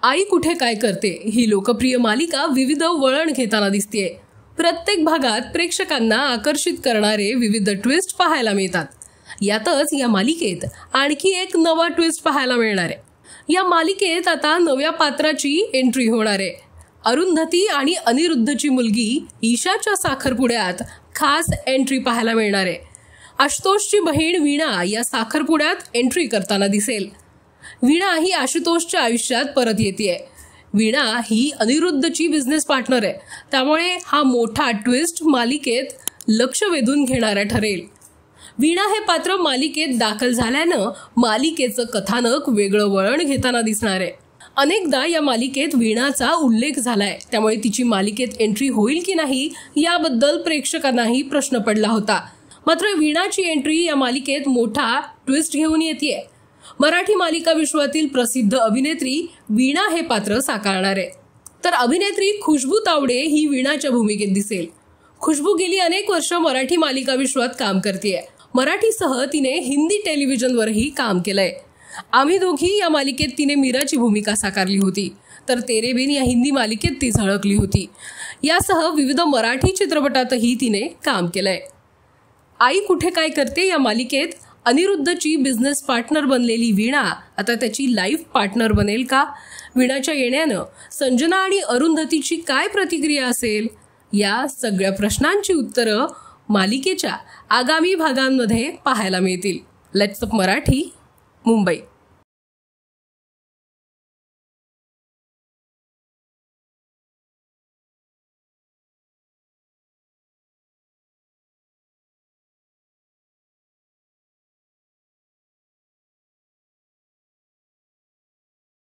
आई कुठे काय करते ही लोकप्रिय मालिका विविध वळण घेताना दिसतेय। प्रत्येक भागात प्रेक्षकांना आकर्षित करणारे विविध ट्विस्ट पाहायला मिळतात। यातच या मालिकेत आणखी एक नवा ट्विस्ट पाहायला मिळणार आहे। या मालिकेत आता नव्या पात्राची एंट्री होणार आहे। अरुंधती आणि अनिरुद्धची मुलगी ईशाच्या साखरपुड्यात खास एंट्री पाहायला मिळणार आहे। आशुतोषची बहीण वीणा या साखरपुड्यात एंट्री करताना दिसेल। वीणा ही आशुतोषच्या आयुष्यात परत येतेय। वीणा ही अनिरुद्धची बिझनेस पार्टनर आहे, त्यामुळे हा मोठा ट्विस्ट मालिकेत लक्ष वेधून घेणारा ठरेल। वीणा हे पात्र मालिकेत दाखल झाल्यानं मालिकेचं कथानक वेगळं वळण घेताना दिसणार आहे। अनेकदा या मालिकेत वीणाचा उल्लेख झालाय, त्यामुळे तिची मालिकेत एंट्री होईल की नाही याबद्दल प्रेक्षकांनाही प्रश्न पडला होता। मात्र वीणाची एंट्री या मालिकेत मोठा ट्विस्ट घेऊन येतेय। मराठी मालिका विश्वातील प्रसिद्ध अभिनेत्री वीणा हे पात्र साकारणार आहे। तर अभिनेत्री खुशबू तावडे ही वीणाच्या भूमिकेत दिसेल। खुशबू गेली अनेक वर्ष मराठी मालिका विश्वात काम करतेय। मराठीसह तिने हिंदी टेलिव्हिजनवरही काम केलंय। आम्ही दोघी या मालिकेत तिने मीराची भूमिका साकारली होती, तर तेरे बिन या हिंदी मालिकेत ती झळकली होती। यासह विविध मराठी चित्रपटातही तिने काम केलंय। आई कुठे काय करते या मालिकेत अनिरुद्धची बिझनेस पार्टनर बनलेली वीणा आता त्याची लाईफ पार्टनर बनेल का? वीणाच्या येण्यानं संजना आणि अरुंधतीची काय प्रतिक्रिया असेल? या सगळ्या प्रश्नांची उत्तरं मालिकेच्या आगामी भागांमध्ये पाहायला मिळतील। Let's talk Marathi, Mumbai.